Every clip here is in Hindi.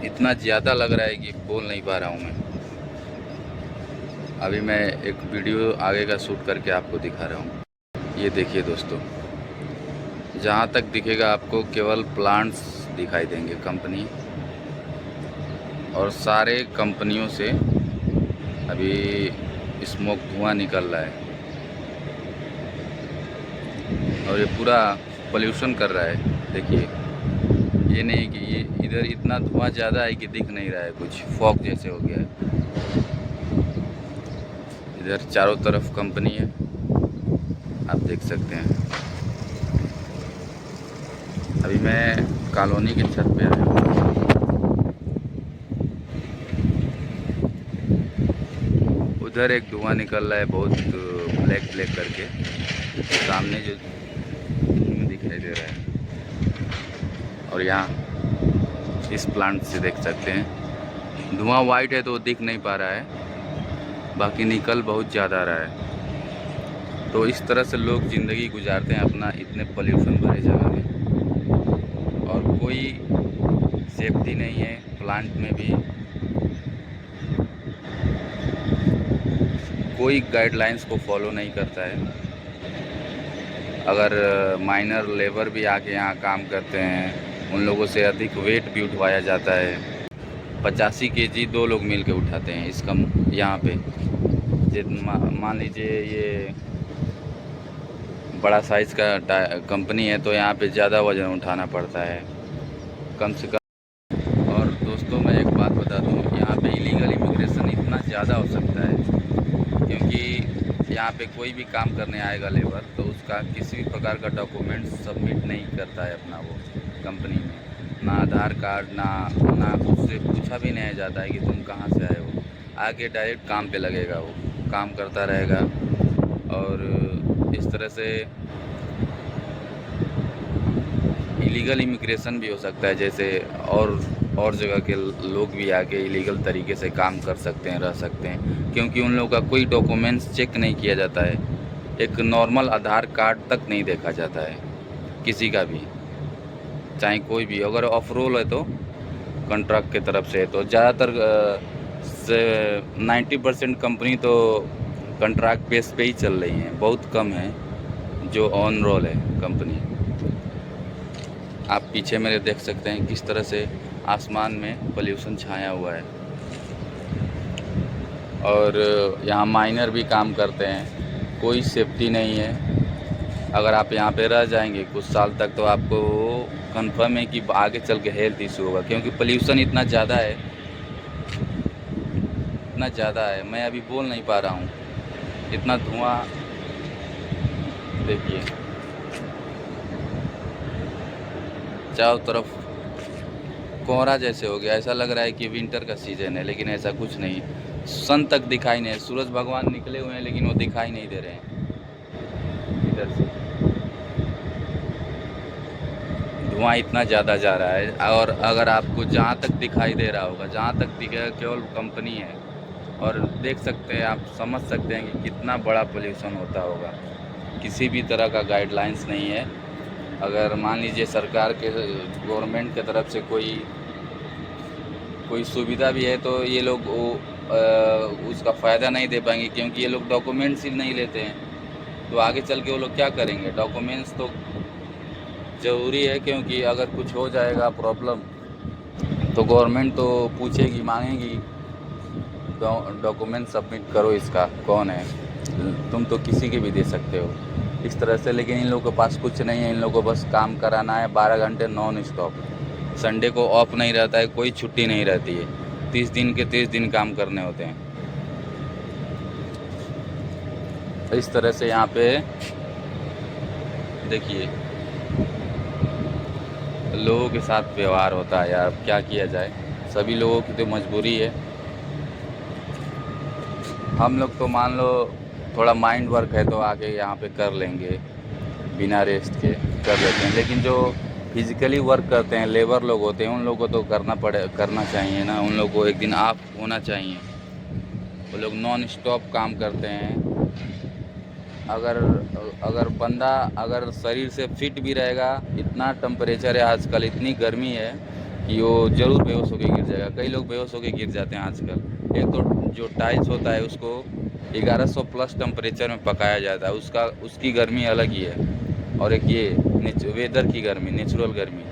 इतना ज़्यादा लग रहा है कि बोल नहीं पा रहा हूँ मैं। अभी मैं एक वीडियो आगे का शूट करके आपको दिखा रहा हूँ। ये देखिए दोस्तों, जहाँ तक दिखेगा आपको केवल प्लांट्स दिखाई देंगे कंपनी, और सारे कंपनियों से अभी स्मोक धुआं निकल रहा है और ये पूरा पोल्यूशन कर रहा है। देखिए, ये नहीं कि ये इधर इतना धुआं ज़्यादा है कि दिख नहीं रहा है, कुछ फॉग जैसे हो गया है। इधर चारों तरफ कंपनी है, आप देख सकते हैं। अभी मैं कॉलोनी की छत पे आया हूँ। उधर एक धुआं निकल रहा है बहुत ब्लैक ब्लैक करके, सामने जो दिखाई दे रहा है। और यहाँ इस प्लांट से देख सकते हैं, धुआं वाइट है तो दिख नहीं पा रहा है, बाकी निकल बहुत ज़्यादा रहा है। तो इस तरह से लोग ज़िंदगी गुजारते हैं अपना, इतने पोल्यूशन भरे जगह में, और कोई सेफ्टी नहीं है प्लांट में भी। कोई गाइडलाइंस को फॉलो नहीं करता है। अगर माइनर लेबर भी आके यहाँ काम करते हैं, उन लोगों से अधिक वेट भी उठवाया जाता है। 85 केजी 2 लोग मिल के उठाते हैं इस यहाँ पे। मान लीजिए ये बड़ा साइज़ का कंपनी है, तो यहाँ पे ज़्यादा वज़न उठाना पड़ता है कम से कम। और दोस्तों, मैं एक बात बता दूँ, यहाँ पे इलीगल इमिग्रेशन इतना ज़्यादा हो सकता है क्योंकि यहाँ पे कोई भी काम करने आएगा लेबर, तो उसका किसी भी प्रकार का डॉक्यूमेंट सबमिट नहीं करता है अपना वो कंपनी में। ना आधार कार्ड, ना उससे पूछा भी नहीं जाता है कि तुम कहाँ से आए हो। आके डायरेक्ट काम पे लगेगा, वो काम करता रहेगा। और इस तरह से इलीगल इमिग्रेशन भी हो सकता है, जैसे और जगह के लोग भी आके इलीगल तरीके से काम कर सकते हैं, रह सकते हैं, क्योंकि उन लोगों का कोई डॉक्यूमेंट्स चेक नहीं किया जाता है। एक नॉर्मल आधार कार्ड तक नहीं देखा जाता है किसी का भी, चाहे कोई भी। अगर ऑफ रोल है तो कॉन्ट्रैक्ट की तरफ से है, तो ज़्यादातर 90% कंपनी तो कॉन्ट्रैक्ट बेस पे ही चल रही हैं, बहुत कम है जो ऑन रोल है कंपनी। आप पीछे मेरे देख सकते हैं किस तरह से आसमान में पोल्यूशन छाया हुआ है। और यहाँ माइनर भी काम करते हैं, कोई सेफ्टी नहीं है। अगर आप यहाँ पे रह जाएंगे कुछ साल तक, तो आपको कंफर्म है कि आगे चल के हेल्थ इशू होगा, क्योंकि पोल्यूशन इतना ज़्यादा है, इतना ज़्यादा है, मैं अभी बोल नहीं पा रहा हूँ, इतना धुआं। देखिए चारों तरफ कोहरा जैसे हो गया, ऐसा लग रहा है कि विंटर का सीज़न है, लेकिन ऐसा कुछ नहीं। सन तक दिखाई नहीं, सूरज भगवान निकले हुए हैं लेकिन वो दिखाई नहीं दे रहे हैं इधर से। धुआं इतना ज़्यादा जा रहा है, और अगर आपको जहाँ तक दिखाई दे रहा होगा, जहाँ तक दिखेगा केवल कंपनी है। और देख सकते हैं, आप समझ सकते हैं कि कितना बड़ा पोल्यूशन होता होगा। किसी भी तरह का गाइडलाइंस नहीं है। अगर मान लीजिए सरकार के, गवर्नमेंट की तरफ से कोई सुविधा भी है, तो ये लोग उसका फ़ायदा नहीं दे पाएंगे, क्योंकि ये लोग डॉक्यूमेंट्स ही नहीं लेते हैं। तो आगे चल के वो लोग क्या करेंगे? डॉक्यूमेंट्स तो ज़रूरी है, क्योंकि अगर कुछ हो जाएगा प्रॉब्लम, तो गवर्नमेंट तो पूछेगी, मांगेगी डॉक्यूमेंट सबमिट करो, इसका कौन है, तुम तो किसी के भी दे सकते हो, इस तरह से। लेकिन इन लोगों के पास कुछ नहीं है, इन लोगों को बस काम कराना है 12 घंटे नॉन स्टॉप। संडे को ऑफ नहीं रहता है, कोई छुट्टी नहीं रहती है, 30 दिन के 30 दिन काम करने होते हैं। इस तरह से यहाँ पे देखिए लोगों के साथ व्यवहार होता है यार, क्या किया जाए, सभी लोगों की तो मजबूरी है। हम लोग तो मान लो थोड़ा माइंड वर्क है तो आके यहाँ पे कर लेंगे, बिना रेस्ट के कर लेते हैं, लेकिन जो फिज़िकली वर्क करते हैं, लेबर लोग होते हैं, उन लोगों को तो करना चाहिए ना, उन लोगों को एक दिन ऑफ होना चाहिए। वो लोग नॉन स्टॉप काम करते हैं। अगर बंदा अगर शरीर से फिट भी रहेगा, इतना टेम्परेचर है आजकल, इतनी गर्मी है, कि वो ज़रूर बेहोश होकर गिर जाएगा। कई लोग बेहोश होकर गिर जाते हैं आजकल। एक तो जो टाइल्स होता है उसको 1100 प्लस टेम्परेचर में पकाया जाता है, उसकी गर्मी अलग ही है। और एक ये वेदर की गर्मी, नेचुरल गर्मी,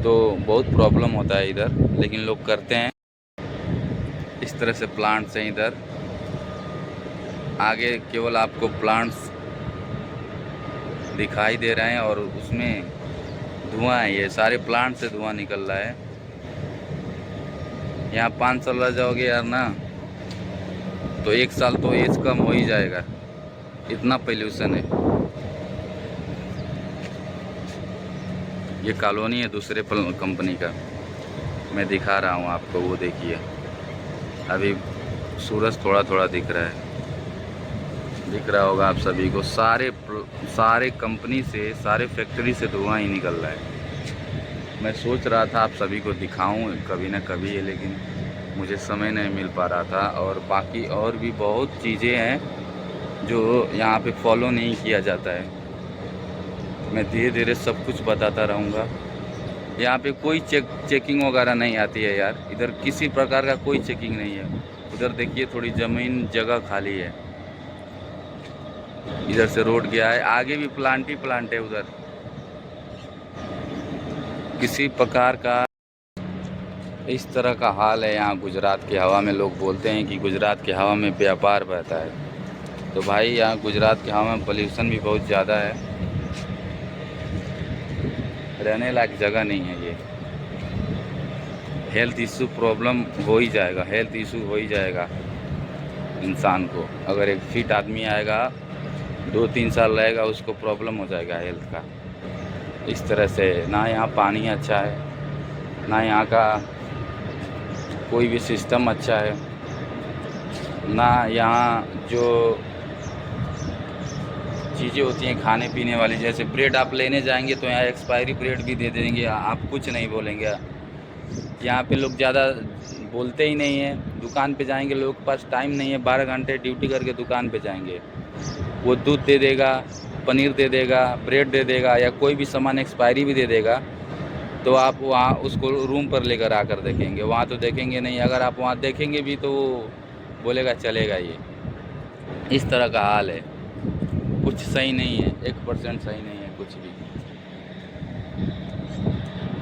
तो बहुत प्रॉब्लम होता है इधर, लेकिन लोग करते हैं। इस तरह से प्लांट्स हैं इधर। आगे केवल आपको प्लांट्स दिखाई दे रहे हैं और उसमें धुआं है। ये सारे प्लांट से धुआं निकल रहा है। यहाँ 5 साल रह जाओगे यार ना, तो 1 साल तो एज कम हो ही जाएगा, इतना पोल्यूशन है। ये कॉलोनी है दूसरे कंपनी का, मैं दिखा रहा हूँ आपको, वो देखिए। अभी सूरज थोड़ा थोड़ा दिख रहा होगा आप सभी को। सारे कंपनी से, सारे फैक्ट्री से धुआं ही निकल रहा है। मैं सोच रहा था आप सभी को दिखाऊं कभी ना कभी, लेकिन मुझे समय नहीं मिल पा रहा था। और बाकी और भी बहुत चीज़ें हैं जो यहाँ पे फॉलो नहीं किया जाता है। मैं धीरे धीरे सब कुछ बताता रहूँगा। यहाँ पे कोई चेकिंग वगैरह नहीं आती है यार, इधर किसी प्रकार का कोई चेकिंग नहीं है। उधर देखिए थोड़ी ज़मीन जगह खाली है, इधर से रोड गया है, आगे भी प्लांट ही प्लांट है उधर। किसी प्रकार का इस तरह का हाल है यहाँ गुजरात की हवा में। लोग बोलते हैं कि गुजरात की हवा में व्यापार बहता है, तो भाई यहाँ गुजरात की हवा में पोल्यूशन भी बहुत ज़्यादा है, रहने लायक जगह नहीं है ये। हेल्थ इशू प्रॉब्लम हो ही जाएगा, हेल्थ इशू हो ही जाएगा इंसान को। अगर एक फिट आदमी आएगा 2-3 साल रहेगा, उसको प्रॉब्लम हो जाएगा हेल्थ का। इस तरह से ना यहाँ पानी अच्छा है, ना यहाँ का कोई भी सिस्टम अच्छा है, ना यहाँ जो चीज़ें होती हैं खाने पीने वाली, जैसे ब्रेड आप लेने जाएंगे तो यहाँ एक्सपायरी ब्रेड भी दे देंगे, आप कुछ नहीं बोलेंगे। यहाँ पे लोग ज़्यादा बोलते ही नहीं हैं। दुकान पे जाएंगे, लोगों के पास टाइम नहीं है, 12 घंटे ड्यूटी करके दुकान पे जाएंगे। वो दूध दे देगा, पनीर दे देगा, ब्रेड दे देगा, या कोई भी सामान एक्सपायरी भी दे देगा, तो आप वहाँ उसको रूम पर लेकर आकर देखेंगे। वहाँ तो देखेंगे नहीं। अगर आप वहाँ देखेंगे भी तो बोलेगा चलेगा ये। इस तरह का हाल है, कुछ सही नहीं है, 1% सही नहीं है कुछ भी।